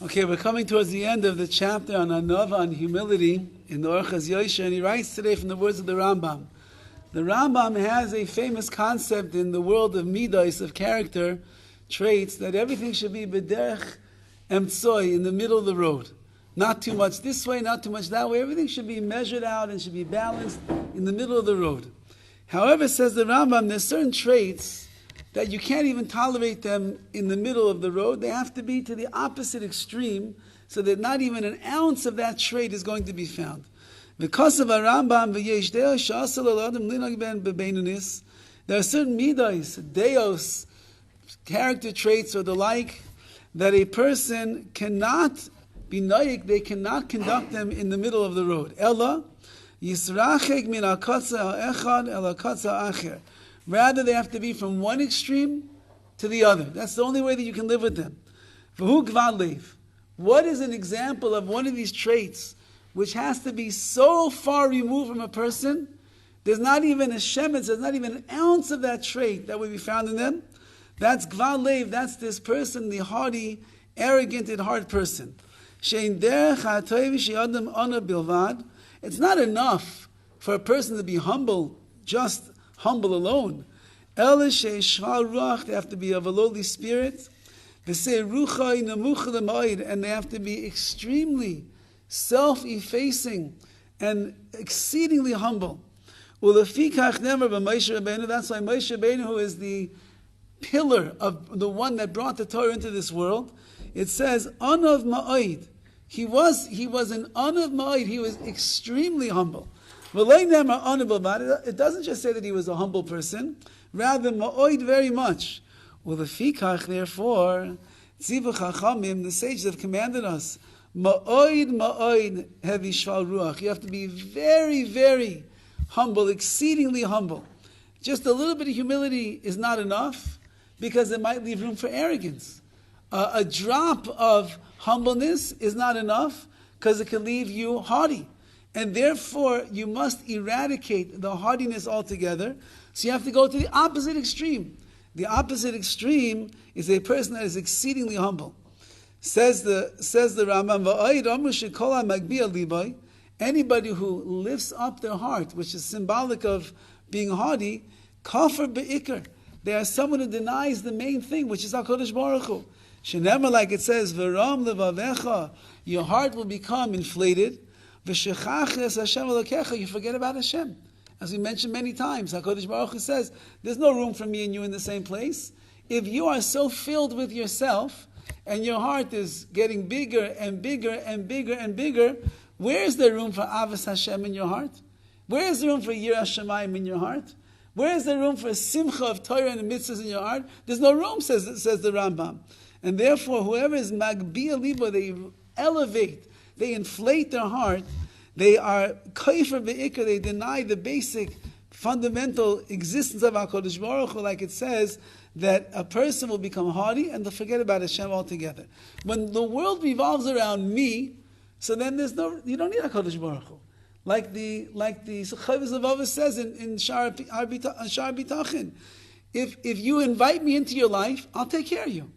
Okay, we're coming towards the end of the chapter on Anova, on humility, in the Orchos Yosher, and he writes today from the words of the Rambam. The Rambam has a famous concept in the world of midos, of character traits, that everything should be b'derech emtsoi, in the middle of the road. Not too much this way, not too much that way. Everything should be measured out and should be balanced in the middle of the road. However, says the Rambam, there's certain traits that you can't even tolerate them in the middle of the road. They have to be to the opposite extreme, so that not even an ounce of that trait is going to be found. Because of a Rambam, there are certain midos, deos, character traits or the like, that a person cannot be noyik, they cannot conduct them in the middle of the road. Ella, yisrachek min hakatza ha'echad el hakatza acher. Rather, they have to be from one extreme to the other. That's the only way that you can live with them. V'hu gvad leiv. What is an example of one of these traits which has to be so far removed from a person? There's not even a shemetz, there's not even an ounce of that trait that would be found in them. That's gvad leiv, that's this person, the haughty, arrogant, and hard person. Shein derech ha'toiv she'adam ana bilvad. It's not enough for a person to be humble, just humble alone. They have to be of a lowly spirit. And they have to be extremely self-effacing and exceedingly humble. That's why Moshe Rabbeinu, who is the pillar of the one that brought the Torah into this world, it says, Anav Ma'id. He was an Anav Ma'id. He was extremely humble. It doesn't just say that he was a humble person, rather ma'oid very much. Therefore, Tzivu Chachamim, the sages have commanded us, ma'oid heavy shval ruach. You have to be very, very humble, exceedingly humble. Just a little bit of humility is not enough, because it might leave room for arrogance. A drop of humbleness is not enough, because it can leave you haughty. And therefore, you must eradicate the haughtiness altogether. So you have to go to the opposite extreme. The opposite extreme is a person that is exceedingly humble. Says the Rambam, anybody who lifts up their heart, which is symbolic of being haughty, kafir be'ikr. They are someone who denies the main thing, which is HaKadosh Baruch Hu. Shenemar, like it says, V'ram levavecha, your heart will become inflated. You forget about Hashem. As we mentioned many times, HaKadosh Baruch Hu says, there's no room for me and you in the same place. If you are so filled with yourself, and your heart is getting bigger and bigger and bigger and bigger, where is there room for Avos Hashem in your heart? Where is the room for Yirah Shamayim in your heart? Where is there room for Simcha of Torah and mitzvahs in your heart? There's no room, says the Rambam. And therefore, whoever is Magbiya Libo, they elevate, they inflate their heart, they are kaifer be'ikr, they deny the basic, fundamental existence of HaKadosh Baruch Hu, like it says, that a person will become haughty and they'll forget about Hashem altogether. When the world revolves around me, so then you don't need HaKadosh Baruch Hu. Like the Chovos Levavos says in Shar Bitachin, if you invite me into your life, I'll take care of you.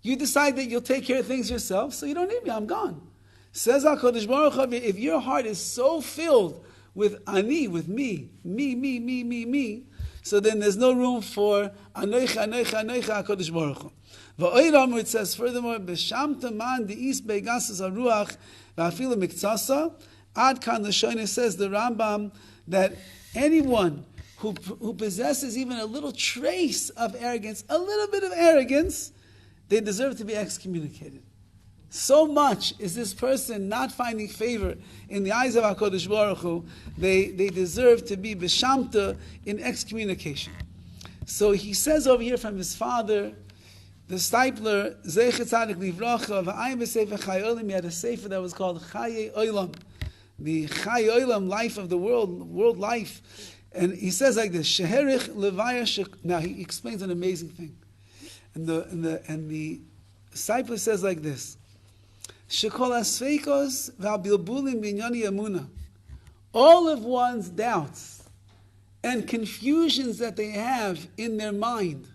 You decide that you'll take care of things yourself, so you don't need me, I'm gone. Says HaKadosh Baruch Hu, if your heart is so filled with ani, with me, so then there's no room for anoicha HaKadosh Baruch Hu. V'oid it says furthermore, b'shamta man de'is be'gasas haruach v'afilu miktsasa. Ad kan l'shoyne, says the Rambam, that anyone who possesses even a little trace of arrogance, a little bit of arrogance, they deserve to be excommunicated. So much is this person not finding favor in the eyes of HaKadosh Baruch Hu, they deserve to be b'shamta, in excommunication. So he says over here from his father, the Stipler, Zecher Tzadik Livracha, V'ayim B'Sefer Chai Olam, he had a sefer that was called Chai Olam, the Chai Olam, life of the world life. And he says like this, Sheherich Levaya Shek. Now he explains an amazing thing. And the Stipler says like this, Shekol Asfeikos V'Abilbulim B'inyani Emunah. All of one's doubts and confusions that they have in their mind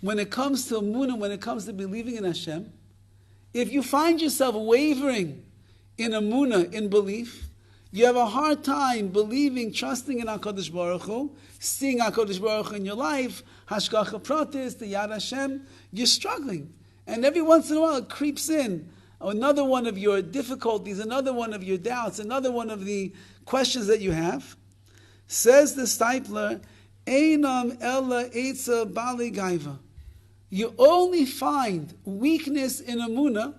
when it comes to Emunah, when it comes to believing in Hashem, If you find yourself wavering in Emunah, in belief, you have a hard time believing, trusting in HaKadosh Baruch Hu, seeing HaKadosh Baruch Hu in your life, Hashgacha Pratis, the Yad Hashem, you're struggling. And every once in a while it creeps in. Another one of your difficulties, another one of your doubts, another one of the questions that you have. Says the Stipler, Einam Ella Eitza Bali Gaiva. You only find weakness in Emunah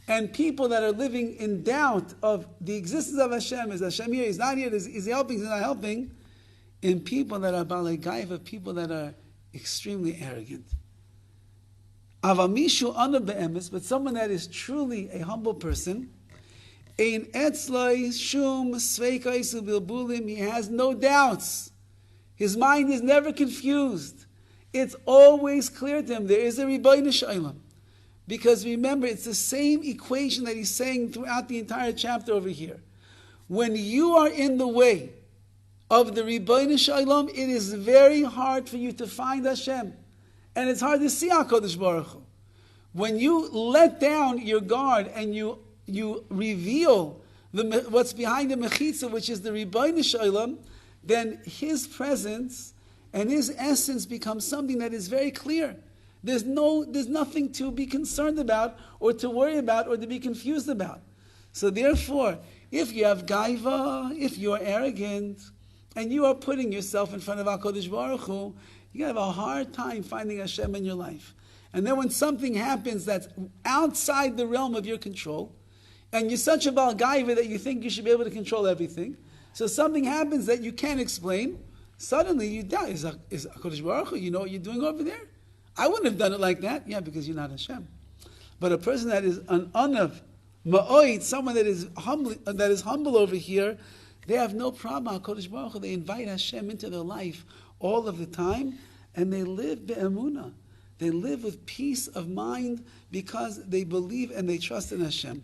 and people that are living in doubt of the existence of Hashem. Is Hashem here? He's not here. Is he helping? He's not helping. In people that are Bali Gaiva, people that are extremely arrogant. Avamishu ana be'emes, but someone that is truly a humble person, ein etzloi shum sveikais ubilbulim, he has no doubts. His mind is never confused. It's always clear to him. There is a Ribono Shel Olam. Because remember, it's the same equation that he's saying throughout the entire chapter over here. When you are in the way of the Ribono Shel Olam, it is very hard for you to find Hashem. And it's hard to see HaKadosh Baruch Hu. When you let down your guard and you reveal what's behind the Mechitza, which is the Ribono Shel Olam, then His presence and His essence becomes something that is very clear. There's nothing to be concerned about or to worry about or to be confused about. So therefore, if you have gaiva, if you are arrogant, and you are putting yourself in front of HaKadosh Baruch Hu, you have a hard time finding Hashem in your life. And then when something happens that's outside the realm of your control, and you're such a Baal Gaiva that you think you should be able to control everything, so something happens that you can't explain, suddenly you doubt, is HaKadosh Baruch Hu, you know what you're doing over there? I wouldn't have done it like that. Yeah, because you're not Hashem. But a person that is an anav, ma'oid, someone that is humble over here, they have no problem. HaKadosh Baruch Hu, they invite Hashem into their life all of the time, and they live be'emunah. They live with peace of mind because they believe and they trust in Hashem.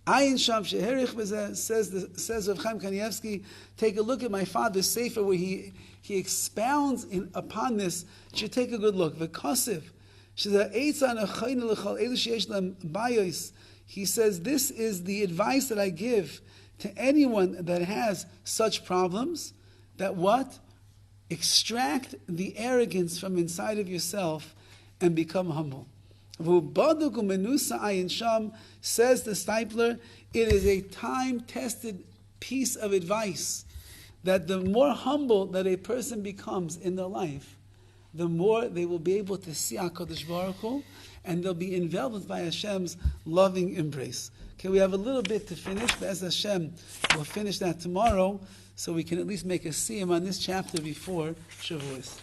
Ayin Sham Sheherich says Rav Chaim Kanievsky, take a look at my father's sefer where he expounds upon this. You should take a good look. He says, this is the advice that I give to anyone that has such problems, that what? Extract the arrogance from inside of yourself and become humble. Says the Stipler, it is a time-tested piece of advice that the more humble that a person becomes in their life, the more they will be able to see HaKadosh Baruch Hu, and they'll be enveloped by Hashem's loving embrace. Okay, we have a little bit to finish, but as Hashem, we'll finish that tomorrow, so we can at least make a siyum on this chapter before Shavuos.